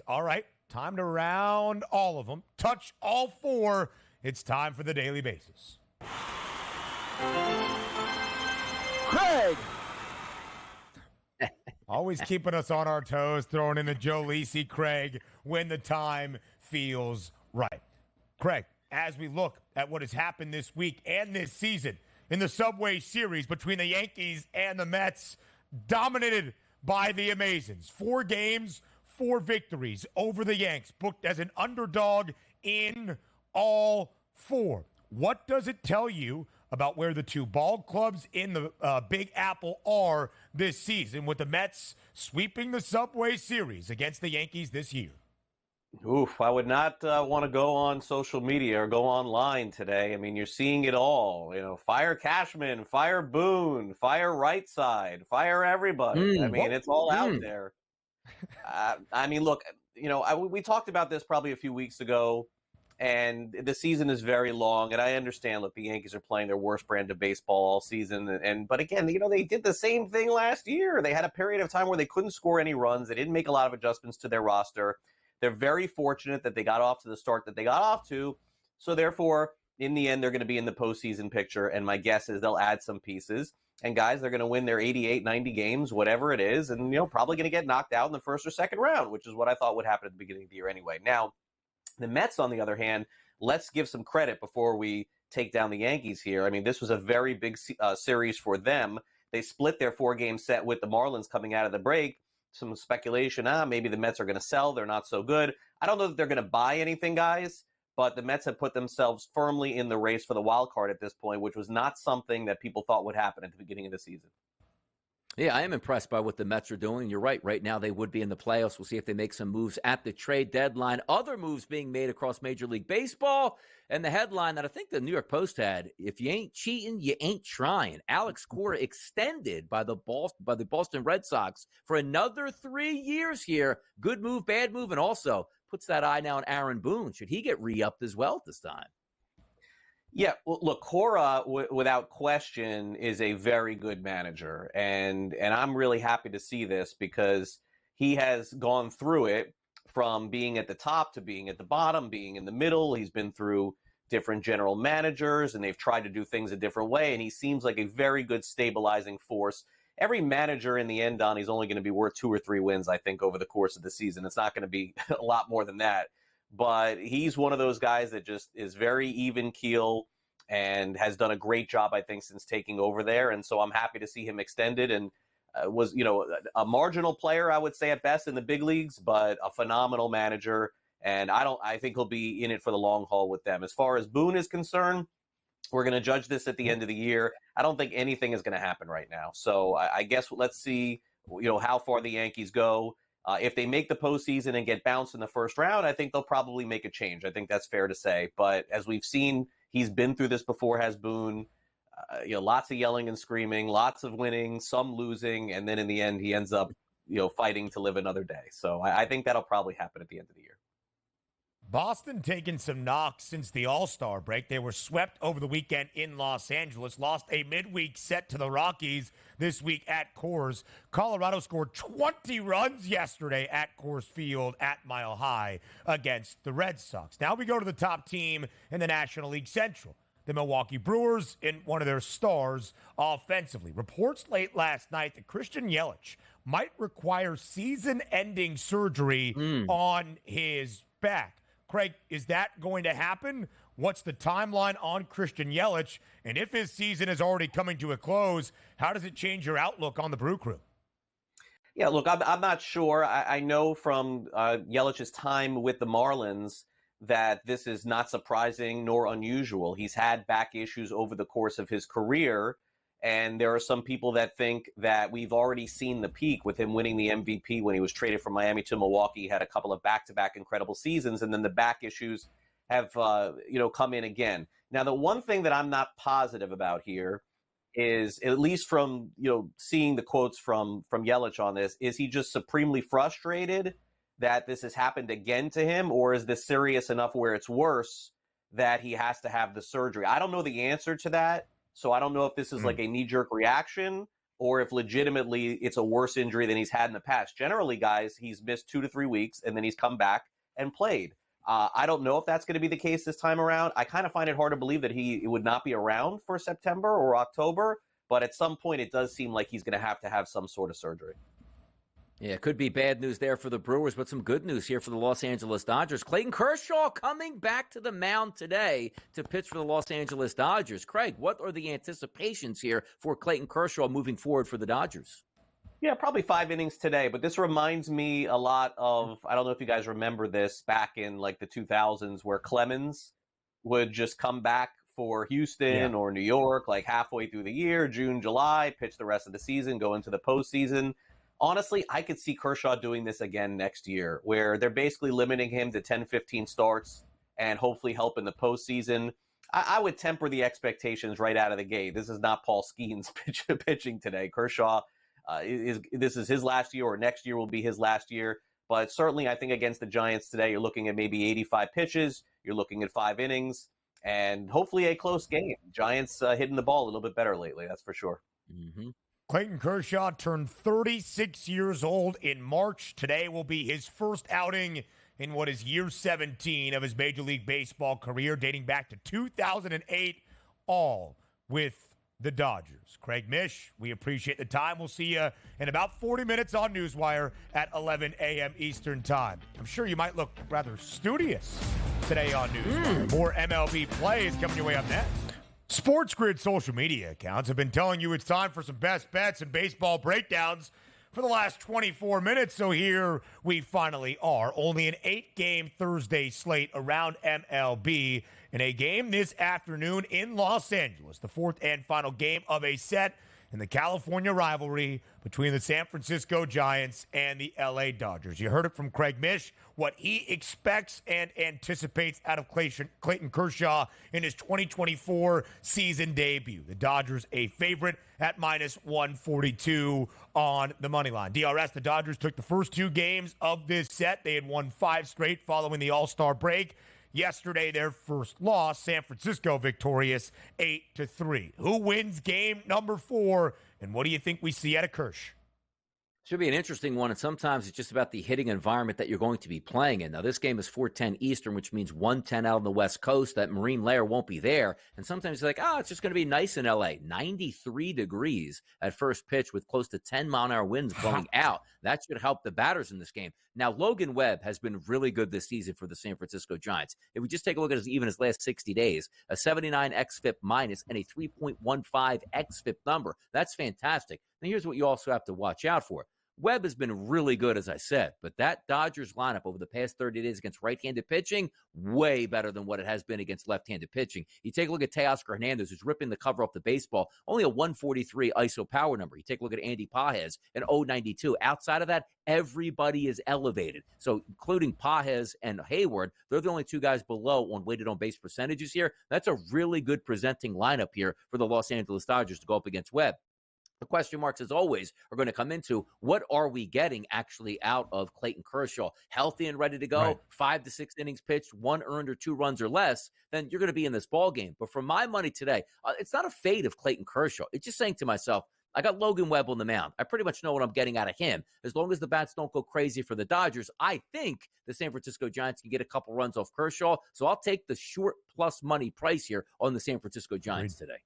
All right, time to round all of them. Touch all four. It's time for the Daily Basis. Craig! Always keeping us on our toes, throwing in the Joe Lisi, Craig, when the time feels right. Craig, as we look at what has happened this week and this season in the Subway Series between the Yankees and the Mets, dominated by the Amazons. 4 games, 4 victories over the Yanks, booked as an underdog in all 4. What does it tell you about where the two ball clubs in the Big Apple are this season, with the Mets sweeping the Subway Series against the Yankees this year? Oof, I would not want to go on social media or go online today. I mean, you're seeing it all. You know, fire Cashman, fire Boone, fire right side, fire everybody. I mean, it's all out there. I mean, look, you know, we talked about this probably a few weeks ago, and the season is very long, and I understand, look, the Yankees are playing their worst brand of baseball all season, but again, you know, they did the same thing last year. They had a period of time where they couldn't score any runs. They didn't make a lot of adjustments to their roster. They're very fortunate that they got off to the start that they got off to, so therefore, in the end, they're going to be in the postseason picture, and my guess is they'll add some pieces. And guys, they're going to win their 88, 90 games, whatever it is, and, you know, probably going to get knocked out in the first or second round, which is what I thought would happen at the beginning of the year anyway. Now, the Mets, on the other hand, let's give some credit before we take down the Yankees here. I mean, this was a very big series for them. They split their 4-game set with the Marlins coming out of the break. Some speculation, maybe the Mets are going to sell. They're not so good. I don't know that they're going to buy anything, guys, but the Mets have put themselves firmly in the race for the wild card at this point, which was not something that people thought would happen at the beginning of the season. Yeah, I am impressed by what the Mets are doing. You're right. Right now, they would be in the playoffs. We'll see if they make some moves at the trade deadline. Other moves being made across Major League Baseball. And the headline that I think the New York Post had, if you ain't cheating, you ain't trying. Alex Cora extended by the Boston Red Sox for another 3 years here. Good move, bad move, and also puts that eye now on Aaron Boone. Should he get re-upped as well this time? Yeah, well, look, Cora, without question, is a very good manager, and I'm really happy to see this because he has gone through it from being at the top to being at the bottom, being in the middle. He's been through different general managers, and they've tried to do things a different way, and he seems like a very good stabilizing force. Every manager in the end, Don, he's only going to be worth 2 or 3 wins, I think, over the course of the season. It's not going to be a lot more than that. But he's one of those guys that just is very even keel and has done a great job, I think, since taking over there. And so I'm happy to see him extended, and was, you know, a marginal player, I would say at best in the big leagues, but a phenomenal manager. And I think he'll be in it for the long haul with them. As far as Boone is concerned, we're going to judge this at the end of the year. I don't think anything is going to happen right now. So I guess let's see, you know, how far the Yankees go. If they make the postseason and get bounced in the first round, I think they'll probably make a change. I think that's fair to say. But as we've seen, he's been through this before, has Boone. You know, lots of yelling and screaming, lots of winning, some losing, and then in the end, he ends up, you know, fighting to live another day. So I think that'll probably happen at the end of the year. Boston taking some knocks since the All-Star break. They were swept over the weekend in Los Angeles, lost a midweek set to the Rockies this week at Coors. Colorado scored 20 runs yesterday at Coors Field at Mile High against the Red Sox. Now we go to the top team in the National League Central, the Milwaukee Brewers, in one of their stars offensively. Reports late last night that Christian Yelich might require season-ending surgery on his back. Craig, is that going to happen? What's the timeline on Christian Yelich? And if his season is already coming to a close, how does it change your outlook on the Brew Crew? Yeah, look, I'm not sure. I know from Yelich's time with the Marlins that this is not surprising nor unusual. He's had back issues over the course of his career, and there are some people that think that we've already seen the peak with him winning the MVP when he was traded from Miami to Milwaukee. He had a couple of back-to-back incredible seasons, and then the back issues have come in again. Now, the one thing that I'm not positive about here is, at least from seeing the quotes from Yelich on this, is he just supremely frustrated that this has happened again to him, or is this serious enough where it's worse that he has to have the surgery? I don't know the answer to that. So I don't know if this is like a knee-jerk reaction or if legitimately it's a worse injury than he's had in the past. Generally, guys, he's missed 2 to 3 weeks, and then he's come back and played. I don't know if that's going to be the case this time around. I kind of find it hard to believe that he would not be around for September or October, but at some point it does seem like he's going to have some sort of surgery. Yeah, it could be bad news there for the Brewers, but some good news here for the Los Angeles Dodgers. Clayton Kershaw coming back to the mound today to pitch for the Los Angeles Dodgers. Craig, what are the anticipations here for Clayton Kershaw moving forward for the Dodgers? Yeah, probably 5 innings today, but this reminds me a lot of, I don't know if you guys remember this back in like the 2000s where Clemens would just come back for Houston or New York like halfway through the year, June, July, pitch the rest of the season, go into the postseason. Honestly, I could see Kershaw doing this again next year where they're basically limiting him to 10, 15 starts and hopefully help in the postseason. I would temper the expectations right out of the gate. This is not Paul Skeens pitching today. Kershaw, this is his last year, or next year will be his last year. But certainly I think against the Giants today, you're looking at maybe 85 pitches. You're looking at 5 innings and hopefully a close game. Giants hitting the ball a little bit better lately, that's for sure. Mm-hmm. Clayton Kershaw turned 36 years old in March. Today will be his first outing in what is year 17 of his Major League Baseball career, dating back to 2008, all with the Dodgers. Craig Mish, we appreciate the time. We'll see you in about 40 minutes on Newswire at 11 a.m. Eastern Time. I'm sure you might look rather studious today on Newswire. More MLB plays coming your way up next. SportsGrid social media accounts have been telling you it's time for some best bets and baseball breakdowns for the last 24 minutes, so here we finally are. Only an 8-game Thursday slate around MLB in a game this afternoon in Los Angeles, the 4th and final game of a set in the California rivalry between the San Francisco Giants and the LA Dodgers. You heard it from Craig Mish, what he expects and anticipates out of Clayton Kershaw in his 2024 season debut. The Dodgers a favorite at -142 on the money line. DRS, the Dodgers took the first 2 games of this set. They had won 5 straight following the All-Star break. Yesterday, their first loss, San Francisco victorious 8-3. Who wins game number 4, and what do you think we see out of Kersh? Should be an interesting one, and sometimes it's just about the hitting environment that you're going to be playing in. Now, this game is 4:10 Eastern, which means 1:10 out on the West Coast. That marine layer won't be there, and sometimes you're like, it's just going to be nice in L.A. 93 degrees at first pitch with close to 10-mile-an-hour winds blowing out. That should help the batters in this game. Now, Logan Webb has been really good this season for the San Francisco Giants. If we just take a look at his last 60 days, a 79 xFIP minus and a 3.15 xFIP number. That's fantastic. Now, here's what you also have to watch out for. Webb has been really good, as I said, but that Dodgers lineup over the past 30 days against right-handed pitching, way better than what it has been against left-handed pitching. You take a look at Teoscar Hernandez, who's ripping the cover off the baseball, only a 143 ISO power number. You take a look at Andy Pages, an 092. Outside of that, everybody is elevated. So including Pages and Hayward, they're the only 2 guys below on weighted on base percentages here. That's a really good presenting lineup here for the Los Angeles Dodgers to go up against Webb. The question marks, as always, are going to come into what are we getting actually out of Clayton Kershaw? Healthy and ready to go, right. 5 to 6 innings pitched, 1 earned or 2 runs or less, then you're going to be in this ball game. But for my money today, it's not a fade of Clayton Kershaw. It's just saying to myself, I got Logan Webb on the mound. I pretty much know what I'm getting out of him. As long as the bats don't go crazy for the Dodgers, I think the San Francisco Giants can get a couple runs off Kershaw. So I'll take the short plus money price here on the San Francisco Giants today.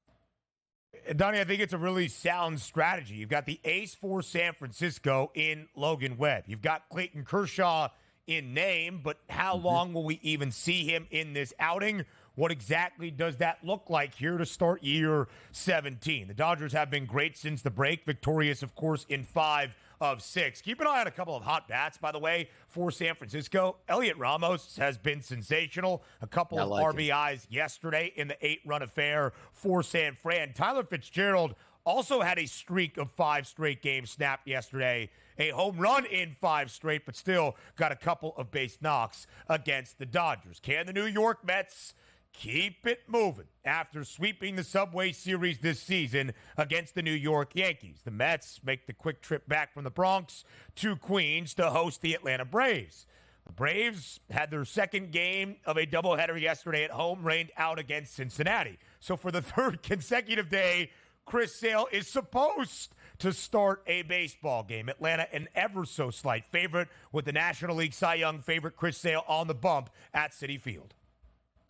Donnie, I think it's a really sound strategy. You've got the ace for San Francisco in Logan Webb. You've got Clayton Kershaw in name, but how long will we even see him in this outing? What exactly does that look like here to start year 17? The Dodgers have been great since the break, victorious, of course, in 5 of 6. Keep an eye on a couple of hot bats, by the way, for San Francisco. Elliot Ramos has been sensational. A couple of RBIs yesterday in the 8-run affair for San Fran. Tyler Fitzgerald also had a streak of 5 straight games snapped yesterday. A home run in 5 straight, but still got a couple of base knocks against the Dodgers. Can the New York Mets keep it moving after sweeping the Subway Series this season against the New York Yankees? The Mets make the quick trip back from the Bronx to Queens to host the Atlanta Braves. The Braves had their second game of a doubleheader yesterday at home, rained out against Cincinnati. So for the 3rd consecutive day, Chris Sale is supposed to start a baseball game. Atlanta, an ever so slight favorite with the National League Cy Young favorite Chris Sale on the bump at Citi Field.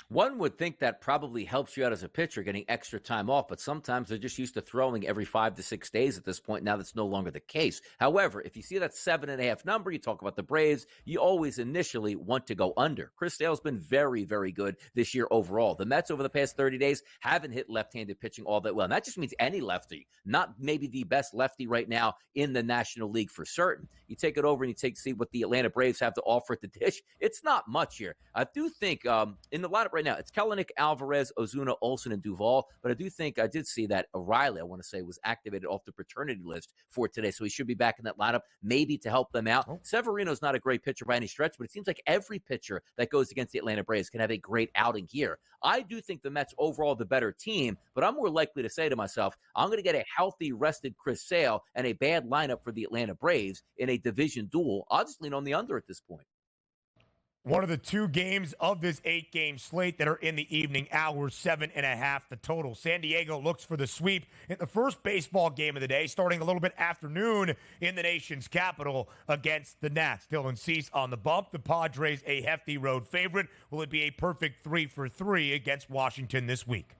One would think that probably helps you out as a pitcher getting extra time off, but sometimes they're just used to throwing every 5 to 6 days at this point. Now that's no longer the case. However, if you see that 7.5 number, you talk about the Braves, you always initially want to go under. Chris Sale's been very, very good this year overall. The Mets over the past 30 days haven't hit left-handed pitching all that well. And that just means any lefty, not maybe the best lefty right now in the National League for certain. You take it over and you see what the Atlanta Braves have to offer at the dish. It's not much here. I do think in the lineup right now, it's Kelenic, Alvarez, Ozuna, Olsen, and Duvall. But I do think I did see that O'Reilly, I want to say, was activated off the paternity list for today. So he should be back in that lineup, maybe to help them out. Severino's not a great pitcher by any stretch, but it seems like every pitcher that goes against the Atlanta Braves can have a great outing here. I do think the Mets overall the better team, but I'm more likely to say to myself, I'm going to get a healthy, rested Chris Sale and a bad lineup for the Atlanta Braves in a division duel. I'll just lean on the under at this point. One of the 2 games of this 8-game slate that are in the evening hours, 7.5 the total. San Diego looks for the sweep in the first baseball game of the day, starting a little bit afternoon in the nation's capital against the Nats. Dylan Cease on the bump. The Padres a hefty road favorite. Will it be a perfect 3-for-3 against Washington this week?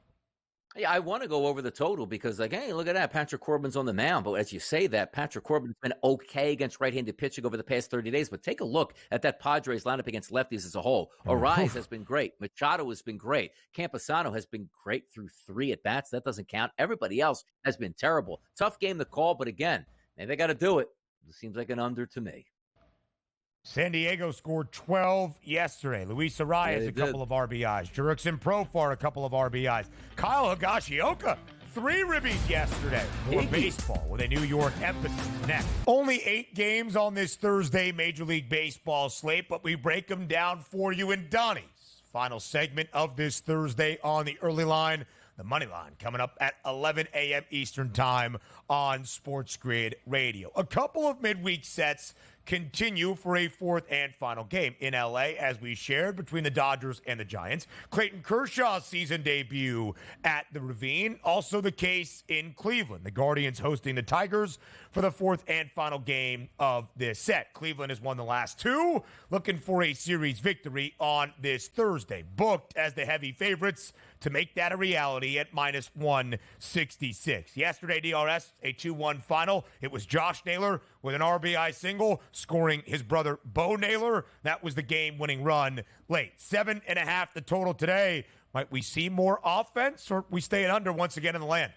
Yeah, I want to go over the total because, like, hey, look at that. Patrick Corbin's on the mound. But as you say that, Patrick Corbin's been okay against right-handed pitching over the past 30 days. But take a look at that Padres lineup against lefties as a whole. Ariz has been great. Machado has been great. Camposano has been great through 3 at-bats. That doesn't count. Everybody else has been terrible. Tough game to call, but again, maybe they got to do it. It seems like an under to me. San Diego scored 12 yesterday. Luis Arias, a couple of RBIs. Jurickson Profar, a couple of RBIs. Kyle Higashioka, 3 ribbies yesterday. More baseball with a New York emphasis next. Only 8 games on this Thursday Major League Baseball slate, but we break them down for you in Donnie's final segment of this Thursday on the early line. The money line coming up at 11 a.m. Eastern time on SportsGrid Radio. A couple of midweek sets continue for a 4th and final game in L.A., as we shared, between the Dodgers and the Giants. Clayton Kershaw's season debut at the Ravine. Also the case in Cleveland. The Guardians hosting the Tigers for the 4th and final game of this set. Cleveland has won the last 2, looking for a series victory on this Thursday. Booked as the heavy favorites to make that a reality at minus 166. Yesterday, DRS, a 2-1 final. It was Josh Naylor with an RBI single, scoring his brother Bo Naylor. That was the game-winning run late. 7.5 the total today. Might we see more offense, or we stay at under once again in the land?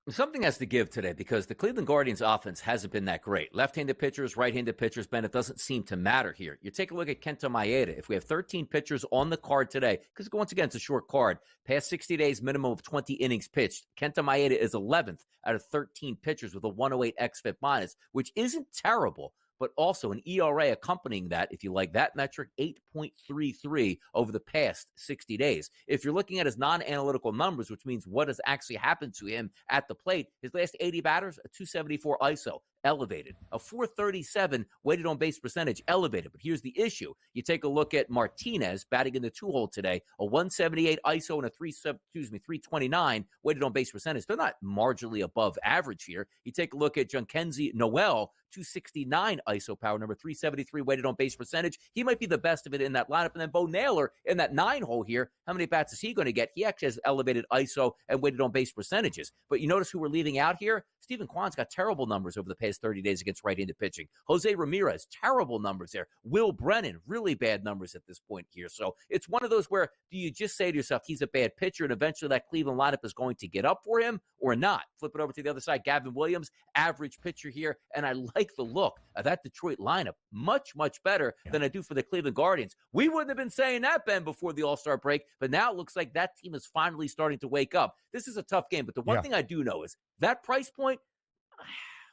Something has to give today because the Cleveland Guardians offense hasn't been that great. Left-handed pitchers, right-handed pitchers, Ben, it doesn't seem to matter here. You take a look at Kenta Maeda. If we have 13 pitchers on the card today, because once again, it's a short card, past 60 days, minimum of 20 innings pitched. Kenta Maeda is 11th out of 13 pitchers with a 108 xFIP minus, which isn't terrible, but also an ERA accompanying that, if you like that metric, 8.33 over the past 60 days. If you're looking at his non-analytical numbers, which means what has actually happened to him at the plate, his last 80 batters, a 274 ISO, elevated. A 437 weighted on base percentage, elevated. But here's the issue. You take a look at Martinez batting in the 2-hole today, a 178 ISO and a 329 weighted on base percentage. They're not marginally above average here. You take a look at Junkenzie Noel, 269 ISO power, number 373 weighted on base percentage. He might be the best of it in that lineup. And then Bo Naylor in that 9-hole here, how many bats is he going to get? He actually has elevated ISO and weighted on base percentages. But you notice who we're leaving out here? Stephen Kwan's got terrible numbers over the past 30 days against right-handed pitching. Jose Ramirez, terrible numbers there. Will Brennan, really bad numbers at this point here. So it's one of those where do you just say to yourself, he's a bad pitcher, and eventually that Cleveland lineup is going to get up for him or not? Flip it over to the other side. Gavin Williams, average pitcher here, and I like the look of that Detroit lineup much, much better than I do for the Cleveland Guardians. We wouldn't have been saying that, Ben, before the All-Star break, but now it looks like that team is finally starting to wake up. This is a tough game, but the one thing I do know is that price point,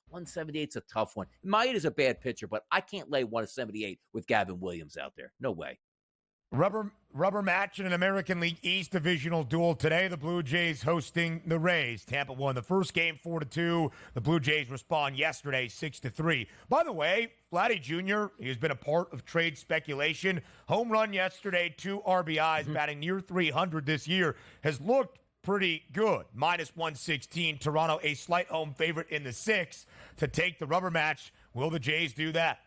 178 is a tough one. Maeda is a bad pitcher, but I can't lay 178 with Gavin Williams out there. No way. Rubber match in an American League East divisional duel today. The Blue Jays hosting the Rays. Tampa won the first game 4-2. The Blue Jays respond yesterday 6-3. By the way, Vladdy Jr., he has been a part of trade speculation. Home run yesterday, 2 RBIs, batting near 300 this year. Has looked pretty good. -116. Toronto, a slight home favorite in the 6 to take the rubber match. Will the Jays do that?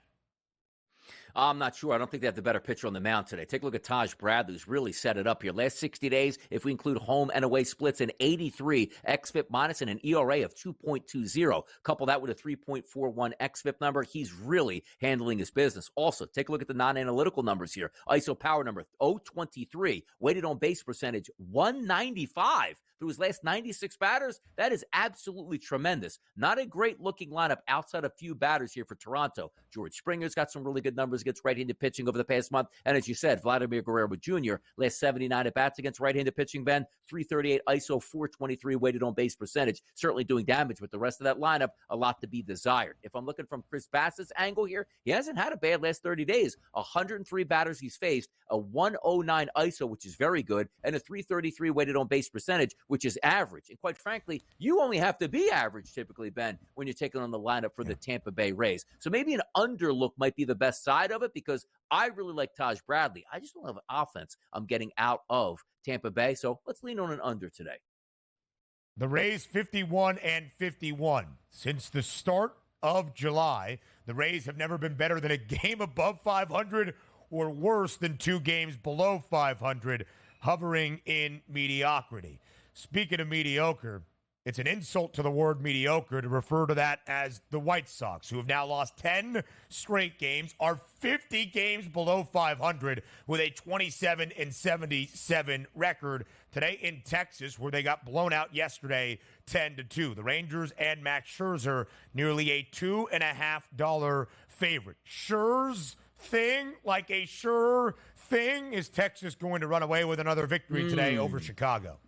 I'm not sure. I don't think they have the better pitcher on the mound today. Take a look at Taj Bradley, who's really set it up here. Last 60 days, if we include home and away splits, an 83 xFIP minus and an ERA of 2.20. Couple that with a 3.41 xFIP number, he's really handling his business. Also, take a look at the non-analytical numbers here. ISO power number 023, weighted on base percentage 195. Through his last 96 batters, that is absolutely tremendous. Not a great-looking lineup outside a few batters here for Toronto. George Springer's got some really good numbers against right-handed pitching over the past month. And as you said, Vladimir Guerrero Jr., last 79 at-bats against right-handed pitching, Ben, 338 ISO, 423 weighted on base percentage. Certainly doing damage with the rest of that lineup, a lot to be desired. If I'm looking from Chris Bassett's angle here, he hasn't had a bad last 30 days. 103 batters he's faced, a 109 ISO, which is very good, and a 333 weighted on base percentage, which is average. And quite frankly, you only have to be average typically, Ben, when you're taking on the lineup for the Tampa Bay Rays. So maybe an underlook might be the best side of it because I really like Taj Bradley. I just don't have an offense I'm getting out of Tampa Bay. So let's lean on an under today. The Rays 51-51. Since the start of July, the Rays have never been better than a game above 500 or worse than 2 games below 500, hovering in mediocrity. Speaking of mediocre, it's an insult to the word mediocre to refer to that as the White Sox, who have now lost 10 straight games, are 50 games below 500 with a 27-77 record today in Texas, where they got blown out yesterday 10-2. The Rangers and Max Scherzer, nearly a $2.50 favorite. Scherz thing, like a sure thing, is Texas going to run away with another victory today over Chicago?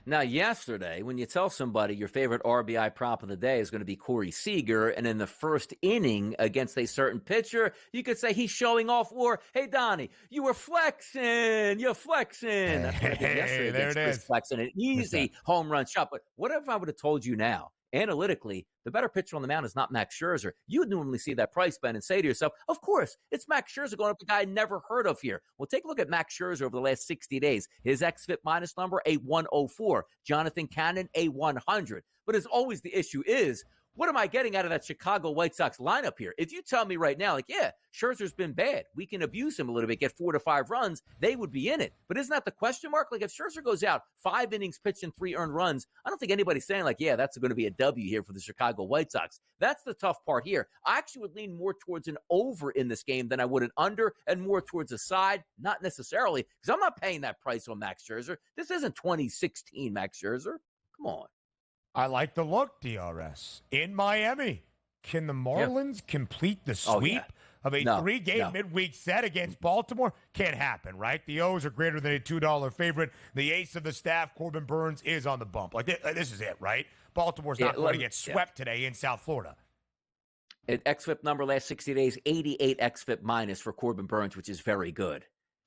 Now, yesterday, when you tell somebody your favorite RBI prop of the day is going to be Corey Seager, and in the first inning against a certain pitcher, you could say he's showing off, or, hey, Donnie, you were flexing. You're flexing. That's what I did yesterday. There it is. Flexing an easy home run shot. But what if I would have told you now? Analytically, the better pitcher on the mound is not Max Scherzer. You would normally see that price, Ben, and say to yourself, of course, it's Max Scherzer going up a guy I never heard of here. Well, take a look at Max Scherzer over the last 60 days. His xFIP minus number, a 104. Jonathan Cannon, a 100. But as always, the issue is, what am I getting out of that Chicago White Sox lineup here? If you tell me right now, like, yeah, Scherzer's been bad, we can abuse him a little bit, get 4 to 5 runs, they would be in it. But isn't that the question mark? Like, if Scherzer goes out 5 innings pitched and 3 earned runs, I don't think anybody's saying, like, yeah, that's going to be a W here for the Chicago White Sox. That's the tough part here. I actually would lean more towards an over in this game than I would an under, and more towards a side, not necessarily, because I'm not paying that price on Max Scherzer. This isn't 2016 Max Scherzer. Come on. I like the look, DRS. In Miami, can the Marlins complete the sweep of a 3-game midweek set against Baltimore? Can't happen, right? The O's are greater than a $2 favorite. The ace of the staff, Corbin Burns, is on the bump. Like, this is it, right? Baltimore's not going to get swept today in South Florida. An xFIP number last 60 days, 88 xFIP minus for Corbin Burns, which is very good.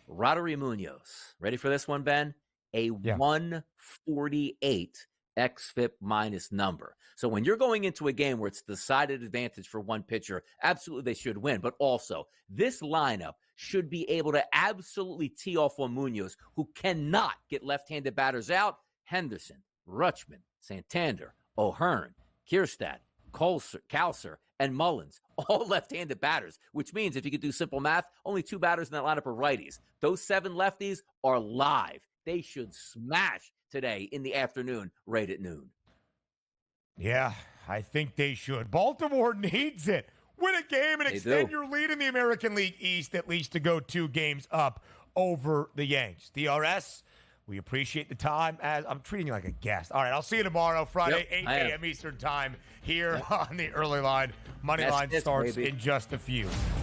Roderick Munoz, ready for this one, Ben? A 148 xFIP minus number. So when you're going into a game where it's decided advantage for one pitcher, absolutely they should win. But also, this lineup should be able to absolutely tee off on Munoz, who cannot get left-handed batters out. Henderson, Rutschman, Santander, O'Hearn, Kierstad, Kalser, and Mullins, all left-handed batters, which means if you could do simple math, only 2 batters in that lineup are righties. Those 7 lefties are live. They should smash today in the afternoon, right at noon. Yeah, I think they should. Baltimore needs it. Win a game and extend your lead in the American League East, at least to go 2 games up over the Yanks. DRS, we appreciate the time. As I'm treating you like a guest. All right, I'll see you tomorrow, Friday, 8 a.m. Eastern time here on the Early Line. Money Line starts in just a few.